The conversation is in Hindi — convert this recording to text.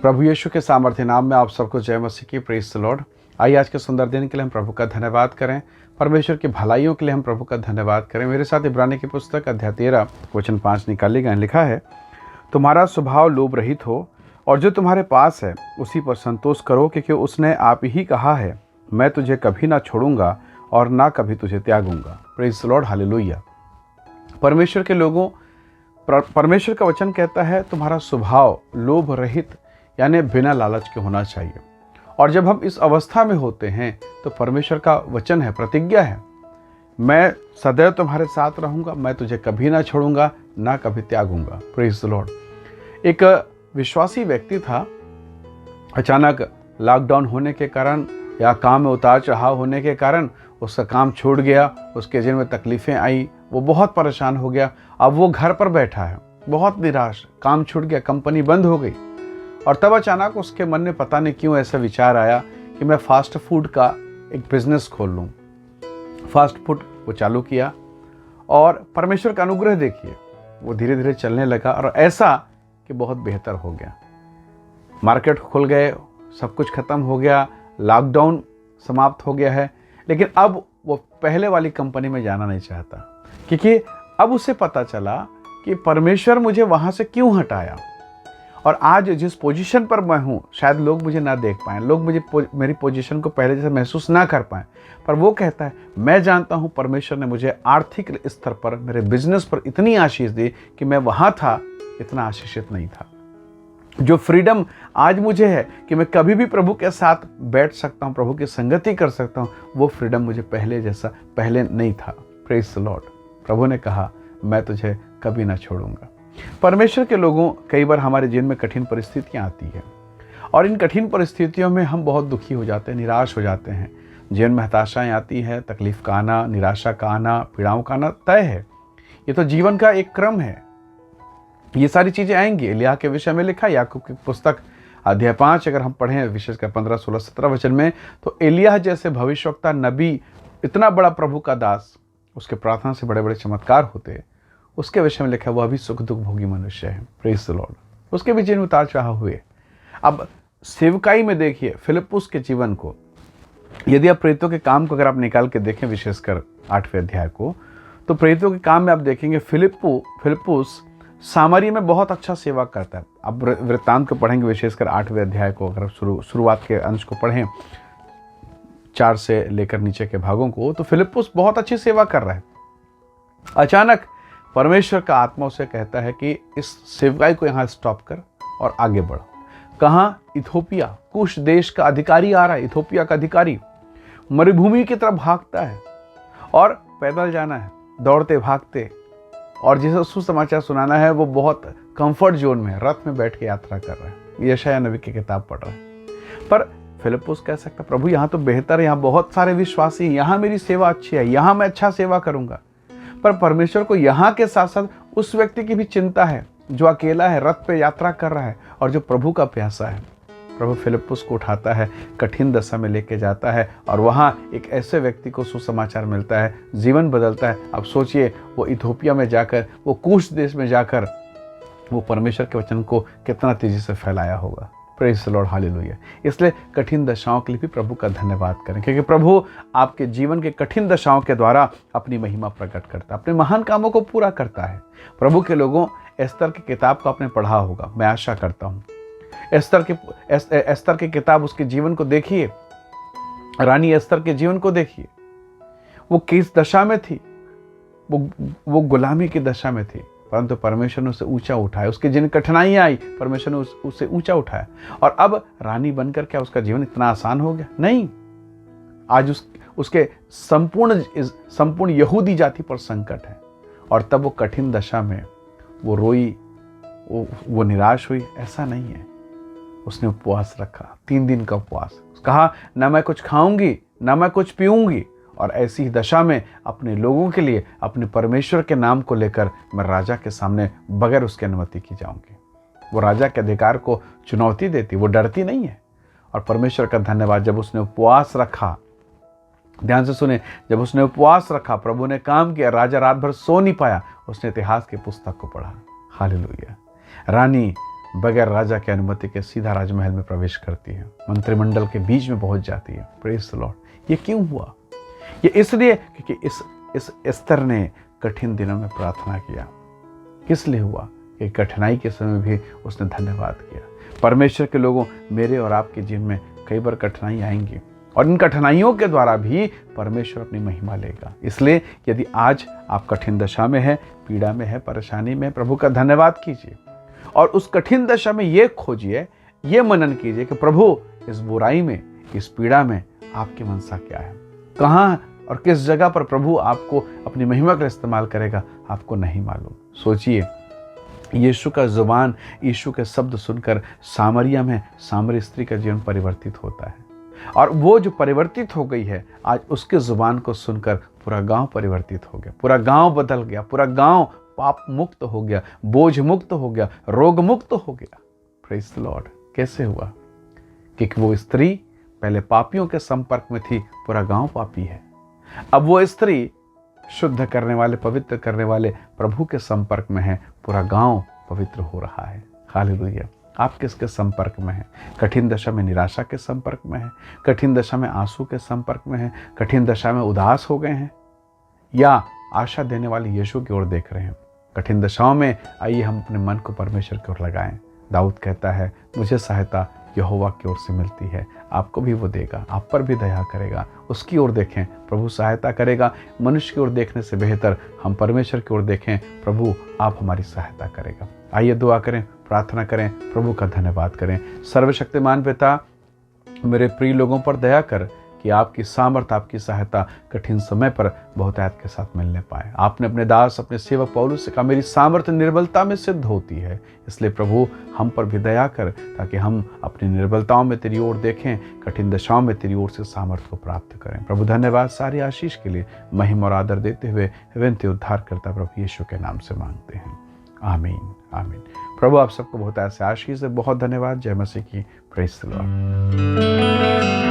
प्रभु यीशु के सामर्थ्य नाम में आप सबको जय मसीह की। Praise the Lord. आइए आज के सुंदर दिन के लिए हम प्रभु का धन्यवाद करें। परमेश्वर की भलाइयों के लिए हम प्रभु का धन्यवाद करें। मेरे साथ इब्रानी की पुस्तक अध्याय 13 वचन 5 निकाले गए। लिखा है, तुम्हारा स्वभाव लोभ रहित हो और जो तुम्हारे पास है उसी पर संतोष करो, क्योंकि उसने आप ही कहा है, मैं तुझे कभी ना छोड़ूंगा और ना कभी तुझे त्यागूंगा। Praise the Lord, hallelujah. परमेश्वर के लोगों, परमेश्वर का वचन कहता है तुम्हारा स्वभाव लोभ रहित यानी बिना लालच के होना चाहिए। और जब हम इस अवस्था में होते हैं तो परमेश्वर का वचन है, प्रतिज्ञा है, मैं सदैव तुम्हारे साथ रहूंगा, मैं तुझे कभी ना छोड़ूंगा ना कभी त्यागूंगा। Praise the Lord. एक विश्वासी व्यक्ति था, अचानक लॉकडाउन होने के कारण या काम में उतार चढ़ाव होने के कारण उसका काम छूट गया, उसके जीवन में तकलीफ़ें आई, वो बहुत परेशान हो गया। अब वो घर पर बैठा है, बहुत निराश, काम छूट गया, कंपनी बंद हो गई। और तब अचानक उसके मन में पता नहीं क्यों ऐसा विचार आया कि मैं फास्ट फूड का एक बिजनेस खोल लूँ। फास्ट फूड वो चालू किया और परमेश्वर का अनुग्रह देखिए, वो धीरे धीरे चलने लगा और ऐसा कि बहुत बेहतर हो गया। मार्केट खुल गए, सब कुछ खत्म हो गया, लॉकडाउन समाप्त हो गया है। लेकिन अब वो पहले वाली कंपनी में जाना नहीं चाहता, क्योंकि अब उसे पता चला कि परमेश्वर मुझे वहाँ से क्यों हटाया। और आज जिस पोजीशन पर मैं हूँ, शायद लोग मुझे ना देख पाएँ, लोग मुझे मेरी पोजीशन को पहले जैसे महसूस ना कर पाएँ, पर वो कहता है मैं जानता हूँ परमेश्वर ने मुझे आर्थिक स्तर पर, मेरे बिजनेस पर इतनी आशीष दी कि मैं वहाँ था, इतना आशीषित नहीं था। जो फ्रीडम आज मुझे है कि मैं कभी भी प्रभु के साथ बैठ सकता हूँ, प्रभु की संगति कर सकता हूँ, वो फ्रीडम मुझे पहले नहीं था। Praise the Lord. प्रभु ने कहा, मैं तुझे कभी ना छोड़ूंगा। परमेश्वर के लोगों, कई बार हमारे जीवन में कठिन परिस्थितियाँ आती है और इन कठिन परिस्थितियों में हम बहुत दुखी हो जाते हैं, निराश हो जाते हैं। जीवन में हताशाएँ आती है, तकलीफ का आना, निराशा का आना, पीड़ाओं का आना तय है। ये तो जीवन का एक क्रम है, ये सारी चीज़ें आएंगी। एलिय्याह के विषय में लिखा, याकूब की पुस्तक अध्याय 5 अगर हम पढ़ें, विशेषकर 15, 16, 17 वचन में, तो एलिय्याह जैसे भविष्यवक्ता, नबी, इतना बड़ा प्रभु का दास, उसके प्रार्थना से बड़े बड़े चमत्कार होते, उसके विषय में लिखा, वह भी सुख दुख भोगी मनुष्य है। Praise the Lord. उसके भी जीवन में उतार चढ़ाव हुए। अब सेवकाई में देखिए फिलिप्पुस के जीवन को, यदि आप प्रेरितों के काम को अगर आप निकाल के देखें, विशेषकर 8वें अध्याय को, तो प्रेरितों के काम में आप देखेंगे फिलिप्पुस सामरी में बहुत अच्छा सेवा करता है। अब वृत्तांत को पढ़ेंगे, विशेषकर 8वें अध्याय को अगर शुरुआत के अंश को पढ़ें, 4 से लेकर नीचे के भागों को, तो फिलिप्पुस बहुत अच्छी सेवा कर रहा है। अचानक परमेश्वर का आत्मा उसे कहता है कि इस सेवकाई को यहाँ स्टॉप कर और आगे बढ़। कहाँ? इथोपिया, कुश देश का अधिकारी आ रहा है। इथोपिया का अधिकारी मरुभूमि की तरफ भागता है और पैदल जाना है, दौड़ते भागते, और जिसे सुसमाचार सुनाना है वो बहुत कंफर्ट जोन में, रथ में बैठ के यात्रा कर रहा है। यशायाह नबी की किताब पढ़ रहा है। पर फिलिप्पुस कह सकता, प्रभु यहाँ तो बेहतर है, यहाँ बहुत सारे विश्वासी हैं, यहाँ मेरी सेवा अच्छी है, यहाँ मैं अच्छा सेवा करूँगा। पर परमेश्वर को यहाँ के साथ साथ उस व्यक्ति की भी चिंता है जो अकेला है, रथ पे यात्रा कर रहा है और जो प्रभु का प्यासा है। प्रभु फिलिप्पुस को उठाता है, कठिन दशा में लेके जाता है और वहाँ एक ऐसे व्यक्ति को सुसमाचार मिलता है, जीवन बदलता है। अब सोचिए, वो इथोपिया में जाकर, वो कुश देश में जाकर वो परमेश्वर के वचन को कितना तेजी से फैलाया होगा। Praise the Lord, hallelujah. इसलिए कठिन दशाओं के लिए भी प्रभु का धन्यवाद करें, क्योंकि प्रभु आपके जीवन के कठिन दशाओं के द्वारा अपनी महिमा प्रकट करता है, अपने महान कामों को पूरा करता है। प्रभु के लोगों, एस्तर की किताब को आपने पढ़ा होगा, मैं आशा करता हूँ। एस्तर की किताब, उसके जीवन को देखिए, रानी एस्तर के जीवन को देखिए। वो किस दशा में थी? वो गुलामी की दशा में थी, परंतु परमेश्वर ने उसे ऊंचा उठाया। उसके जिन कठिनाइयां आई, परमेश्वर ने उसे ऊंचा उठाया। और अब रानी बनकर क्या उसका जीवन इतना आसान हो गया? नहीं। आज उसके संपूर्ण यहूदी जाति पर संकट है। और तब वो कठिन दशा में वो रोई, वो निराश हुई, ऐसा नहीं है। उसने उपवास रखा, 3 दिन का उपवास। कहा, ना मैं कुछ खाऊंगी ना मैं कुछ पीऊंगी, और ऐसी ही दशा में अपने लोगों के लिए, अपने परमेश्वर के नाम को लेकर मैं राजा के सामने बगैर उसकी अनुमति की जाऊंगी। वो राजा के अधिकार को चुनौती देती, वो डरती नहीं है। और परमेश्वर का धन्यवाद, जब उसने उपवास रखा, ध्यान से सुने, जब उसने उपवास रखा, प्रभु ने काम किया, राजा रात भर सो नहीं पाया, उसने इतिहास की पुस्तक को पढ़ा। हालेलुया। रानी बगैर राजा की अनुमति के सीधा राजमहल में प्रवेश करती है, मंत्रिमंडल के बीच में पहुंच जाती है। Praise the Lord. ये क्यों हुआ? ये इसलिए क्योंकि इस एस्थर ने कठिन दिनों में प्रार्थना किया। किस लिए हुआ? कि कठिनाई के समय भी उसने धन्यवाद किया। परमेश्वर के लोगों, मेरे और आपके जीवन में कई बार कठिनाई आएंगी और इन कठिनाइयों के द्वारा भी परमेश्वर अपनी महिमा लेगा। इसलिए यदि आज आप कठिन दशा में है, पीड़ा में है, परेशानी में, प्रभु का धन्यवाद कीजिए और उस कठिन दशा में ये खोजिए, ये मनन कीजिए कि प्रभु इस बुराई में, इस पीड़ा में आपकी मनसा क्या है, कहाँ और किस जगह पर प्रभु आपको अपनी महिमा का इस्तेमाल करेगा, आपको नहीं मालूम। सोचिए, यीशु का जुबान, यीशु के शब्द सुनकर सामरिया में सामरी स्त्री का जीवन परिवर्तित होता है और वो जो परिवर्तित हो गई है, आज उसके जुबान को सुनकर पूरा गांव परिवर्तित हो गया, पूरा गांव बदल गया, पूरा गांव पाप मुक्त हो गया, बोझ मुक्त हो गया, रोग मुक्त हो गया। Praise the Lord. कैसे हुआ? क्योंकि वो स्त्री पहले पापियों के संपर्क में थी, पूरा गांव पापी है। अब वो स्त्री शुद्ध करने वाले, पवित्र करने वाले प्रभु के संपर्क में है, पूरा गांव पवित्र हो रहा है। हालेलुया। आप किसके संपर्क में हैं? कठिन दशा में निराशा के संपर्क में हैं, कठिन दशा में आंसू के संपर्क में हैं, कठिन दशा में उदास हो गए हैं, या आशा देने वाले यीशु की ओर देख रहे हैं? कठिन दशाओं में आइए हम अपने मन को परमेश्वर की ओर लगाएं। दाऊद कहता है, मुझे सहायता यहोवा की ओर से मिलती है, आपको भी वो देगा, आप पर भी दया करेगा। उसकी ओर देखें, प्रभु सहायता करेगा। मनुष्य की ओर देखने से बेहतर हम परमेश्वर की ओर देखें, प्रभु आप हमारी सहायता करेगा। आइए दुआ करें, प्रार्थना करें, प्रभु का धन्यवाद करें। सर्वशक्तिमान पिता, मेरे प्रिय लोगों पर दया कर कि आपकी सामर्थ, आपकी सहायता कठिन समय पर बहुतायत के साथ मिलने पाए। आपने अपने दास, अपने सेवक पौलुस से कहा, मेरी सामर्थ निर्बलता में सिद्ध होती है। इसलिए प्रभु हम पर भी दया कर, ताकि हम अपनी निर्बलताओं में तेरी ओर देखें, कठिन दशाओं में तेरी ओर से सामर्थ को प्राप्त करें। प्रभु धन्यवाद सारी आशीष के लिए। महिमा और आदर देते हुए विनती उद्धार करता प्रभु यीशु के नाम से मांगते हैं, आमीन आमीन। प्रभु आप सबको बहुत ऐसे आशीष है। बहुत धन्यवाद। जय मसीह की। Praise the Lord.